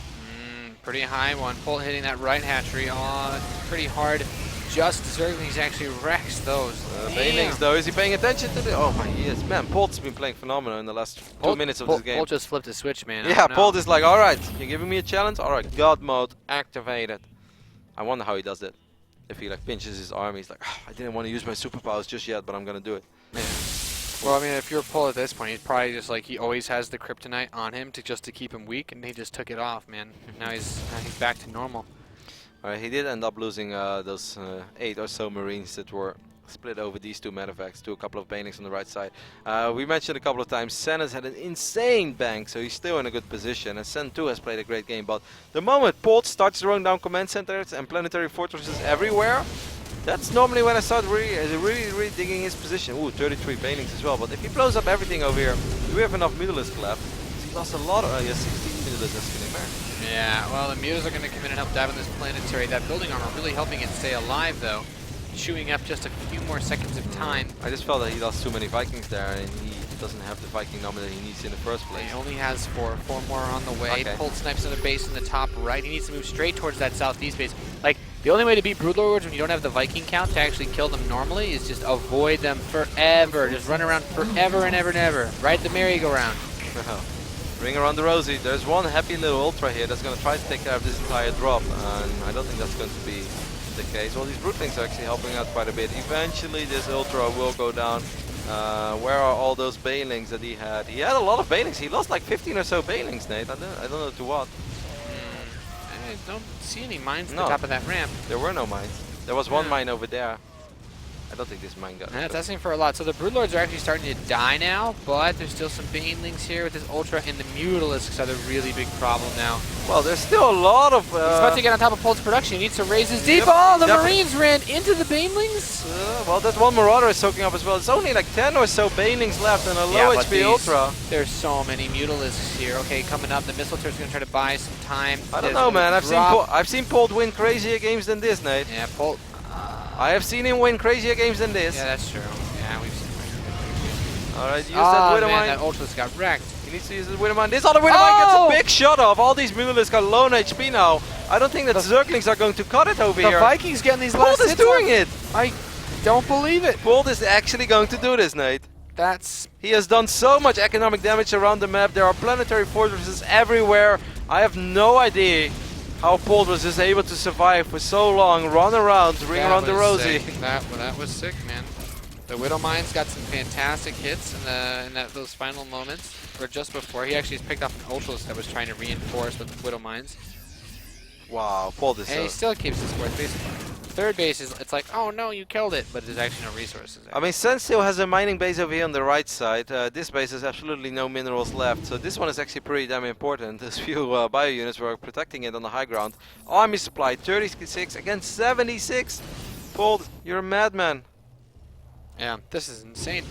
Pretty high one. Polt hitting that right hatchery on pretty hard. Just Zerglings actually wrecks those. Banelings though, is he paying attention to the... Oh my yes, man, Polt's been playing phenomenal in the last 2 minutes of this game. Polt just flipped a switch, man. Yeah, Polt is like, alright, you're giving me a challenge? Alright, God mode activated. I wonder how he does it. If he like pinches his army, he's like, oh, I didn't want to use my superpowers just yet, but I'm gonna do it. Yeah. Well, I mean, if you're Polt at this point, he's probably just like he always has the kryptonite on him to keep him weak, and he just took it off, man. Now he's back to normal. Alright, he did end up losing those 8 or so Marines that were split over these two medevacts to a couple of banings on the right side. We mentioned a couple of times, Sen has had an insane bank, so he's still in a good position, and Sen too has played a great game, but the moment Polt starts throwing down command centers and planetary fortresses everywhere, that's normally when I start really digging his position. Ooh, 33 banings as well, but if he blows up everything over here, do we have enough Mutalisks left? He lost a lot of, 16 Mutalisks in there. Yeah, well, the Mutas are going to come in and help dive on this planetary. That building armor really helping it stay alive, though. Chewing up just a few more seconds of time. I just felt that he lost too many Vikings there, and he doesn't have the Viking number that he needs in the first place. He only has 4 more on the way. Okay. Polt snipes another base in the top right. He needs to move straight towards that southeast base. Like, the only way to beat Broodlords when you don't have the Viking count to actually kill them normally is just avoid them forever. Just run around forever and ever and ever. Ride the merry-go-round. Ring around the rosy. There's one happy little ultra here that's going to try to take care of this entire drop, and I don't think that's going to be the case. Well, these Brooklings are actually helping out quite a bit. Eventually this ultra will go down. Where are all those banelings that he had? He had a lot of banelings. He lost like 15 or so banelings, Nate. I don't know to what. I don't see any mines at No. the top of that ramp. There were no mines. There was one Yeah. mine over there. I don't think this mine got Yeah, it. it's asking for a lot. So the Broodlords are actually starting to die now, but there's still some banelings here with this ultra, and the Mutalisks are the really big problem now. Well, there's still a lot of... He's about to get on top of Polt's production. He needs to raise his deep. Yep, Oh, the definitely. Marines ran into the banelings. well, that one Marauder is soaking up as well. It's only like 10 or so banelings left and a low but HP these- ultra. There's so many Mutalisks here. Okay, coming up, the missile turret's gonna try to buy some time. I don't There's know, gonna man. drop- I've seen Polt win crazier games than this, Nate. Yeah, Polt. I have seen him win crazier games than this. Yeah, that's true. Yeah, we've seen. All right, use that Oh Widow man, Mine. that Ultras got wrecked. He needs to use his Widow Mine. This other Widow Mine Oh! gets a big shot off. All these Mutalisks got low HP now. I don't think that Zerglings are going to cut it over The here. Vikings getting these Polt last is hits doing on- it. I don't believe it. Polt is actually going to do this, Nate. That's He has done so much economic damage around the map. There are planetary fortresses everywhere. I have no idea how Polt was just able to survive for so long, run around, ring that around the was rosy. sick. That was sick, man. The Widow Mine's got some fantastic hits in those final moments, or just before. He actually picked up an Ultras that was trying to reinforce with the Widow Mines. Wow, Polt is And he still keeps his fourth base. Third base is, it's like, oh no, you killed it, but there's actually no resources there. I mean, Sen still has a mining base over here on the right side. This base has absolutely no minerals left, so this one is actually pretty damn important. As few bio units were protecting it on the high ground. Army supply 36 against 76. Polt, you're a madman. Yeah, this is insane.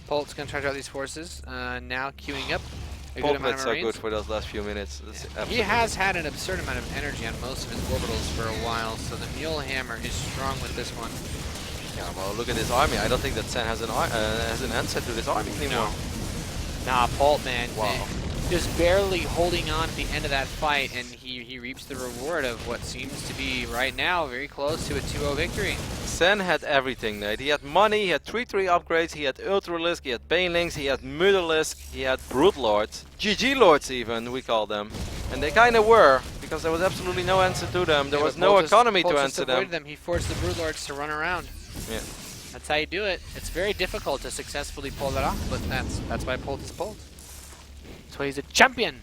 Polt's gonna try to out these forces, now queuing up a good Polt amount played of so Marines. good for those last few minutes. That's He absolutely- has had an absurd amount of energy on most of his orbitals for a while, so the Mule Hammer is strong with this one. Yeah, well, look at this army. I don't think that Sen has an answer to this army anymore. Nah, Polt, man. Wow. Just barely holding on at the end of that fight, and he reaps the reward of what seems to be, right now, very close to a 2-0 victory. Sen had everything, Nate. He had money, he had 3-3 upgrades, he had Ultralisk, he had Banelings, he had Mutalisk, he had Broodlords. GG Lords even, we call them. And they kind of were, because there was absolutely no answer to them. There Yeah, was but no Polt just- economy Polt to just answer avoided them. He forced the Broodlords to run around. Yeah. That's how you do it. It's very difficult to successfully pull that off, but that's why Polt is Polt. That's why he's a champion.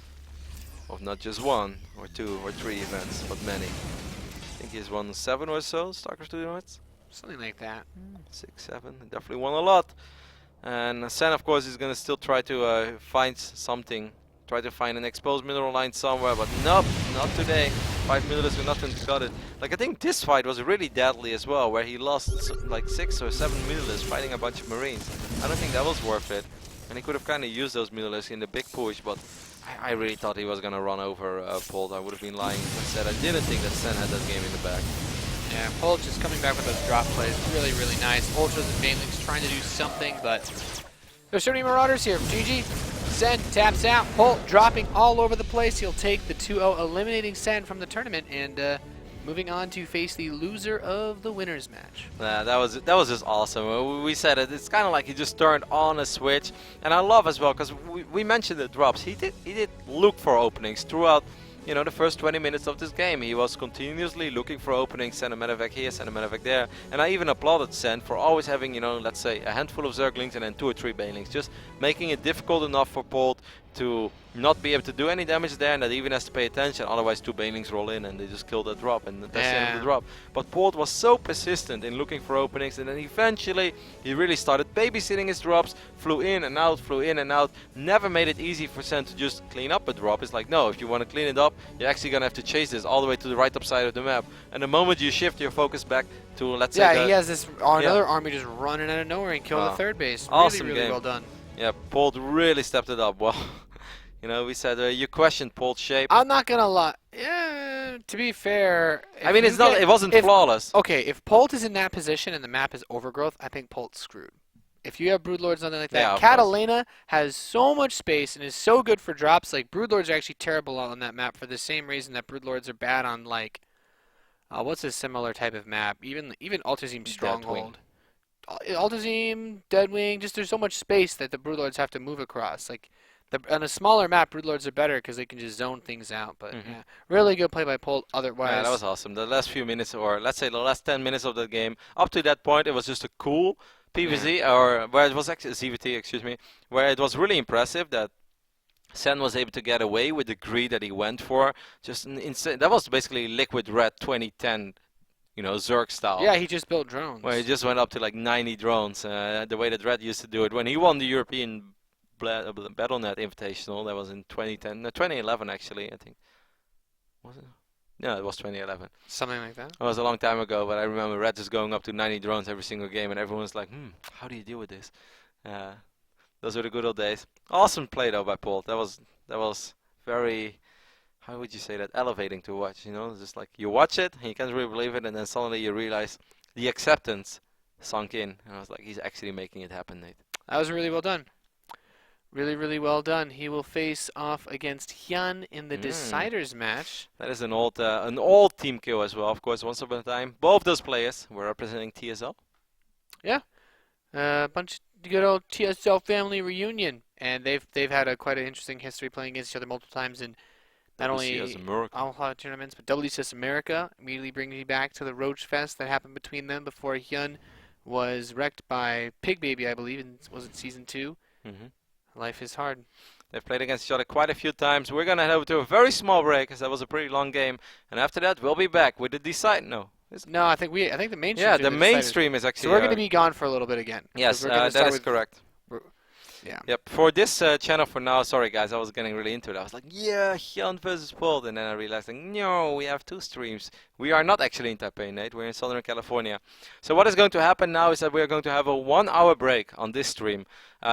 Of not just one, or two, or three events, but many. I think he's won 7 or so StarCraft 2 events. Something like that. 6, 7, definitely won a lot. And Sen, of course, is going to still try to find something. Try to find an exposed mineral line somewhere, but nope, not today. 5 minutes with nothing to cut it. Like, I think this fight was really deadly as well, where he lost like 6 or 7 minutes fighting a bunch of Marines. I don't think that was worth it. And he could have kind of used those minutes in the big push, but I really thought he was going to run over Polt. I would have been lying if I said I didn't think that Sen had that game in the bag. Yeah, Polt just coming back with those drop plays. Really, really nice. Ultras and Banelings trying to do something, but there's so many Marauders here. GG. Sen taps out. Polt dropping all over the place. He'll take the 2-0, eliminating Sen from the tournament, and moving on to face the loser of the winners match. That was just awesome. We said it. It's kind of like he just turned on a switch, and I love as well because we mentioned the drops. He did look for openings throughout you know, the first 20 minutes of this game. He was continuously looking for openings, send a medevac here, send a medevac there. And I even applauded Sen for always having, you know, let's say a handful of Zerglings and then 2 or 3 Banelings. Just making it difficult enough for Polt to not be able to do any damage there, and that even has to pay attention, otherwise 2 Banelings roll in and they just kill that drop, and that's the end of the drop. But Polt was so persistent in looking for openings, and then eventually he really started babysitting his drops, flew in and out, never made it easy for Sen to just clean up a drop. It's like, no, if you want to clean it up, you're actually going to have to chase this all the way to the right up side of the map. And the moment you shift your focus back to, let's say, yeah, he has this another army just running out of nowhere and kill the third base. Awesome really game. Well done. Yeah, Polt really stepped it up. Well, you know, we said you questioned Polt's shape. I'm not gonna lie. Yeah, to be fair, I mean, it's not. It wasn't flawless. Okay, if Polt is in that position and the map is overgrowth, I think Polt's screwed. If you have Broodlords, something like that, Yeah, Catalina has so much space and is so good for drops. Like Broodlords are actually terrible on that map for the same reason that Broodlords are bad on like, what's a similar type of map? Even Altazim Stronghold. Altazim, Deadwing, just there's so much space that the Broodlords have to move across. Like, on a smaller map, Broodlords are better because they can just zone things out. But yeah, really good play by Polt. Otherwise, yeah, that was awesome. The last few minutes, or let's say the last 10 minutes of the game, up to that point, it was just a cool PvZ, or where it was actually CVT, excuse me, where it was really impressive that Sen was able to get away with the greed that he went for. Just insane. That was basically Liquid Red 2010. You know, Zerg style. Yeah, he just built drones. Where he just went up to like 90 drones, the way that Red used to do it. When he won the European BattleNet Invitational, that was in 2010, no, 2011 actually, I think. Was it? No, it was 2011. Something like that. It was a long time ago, but I remember Red just going up to 90 drones every single game, and everyone's like, how do you deal with this? Those were the good old days. Awesome play though by Polt. That was very, how would you say that, elevating to watch, you know? It's just like you watch it and you can't really believe it, and then suddenly you realize the acceptance sunk in, and I was like, he's actually making it happen, Nate. That was really well done. Really well done. He will face off against Hyun in the Deciders match. That is an old team kill as well, of course. Once upon a time, both those players were representing TSL. Yeah, bunch of good old TSL family reunion, and they've had quite an interesting history playing against each other multiple times in not only Alpha tournaments, but WCS America. Immediately brings me back to the Roach Fest that happened between them before Hyun was wrecked by Pig Baby, I believe, was it season 2? Life is hard. They've played against each other quite a few times. We're going to head over to a very small break, because that was a pretty long game. And after that, we'll be back with the Decide. No, I think the mainstream. Yeah, the mainstream is actually. So we're going to be gone for a little bit again. Yes, that is correct. Yeah. Yep. For this channel for now, sorry guys, I was getting really into it. I was like, yeah, Hyun versus Polt, and then I realized, like, no, we have 2 streams. We are not actually in Taipei, Nate. We're in Southern California. So what is going to happen now is that we are going to have a 1-hour break on this stream.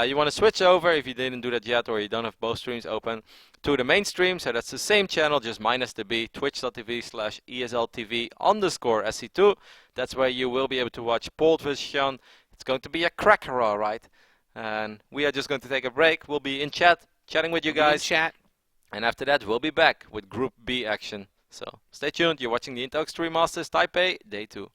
You want to switch over, if you didn't do that yet, or you don't have both streams open, to the main stream. So that's the same channel, just minus the B, twitch.tv/ESLTV_SC2. That's where you will be able to watch Polt versus Hyun. It's going to be a cracker, all right. And we are just going to take a break. We'll be in chatting with you guys. And after that, we'll be back with Group B action. So stay tuned. You're watching the Intel Extreme Masters Taipei Day 2.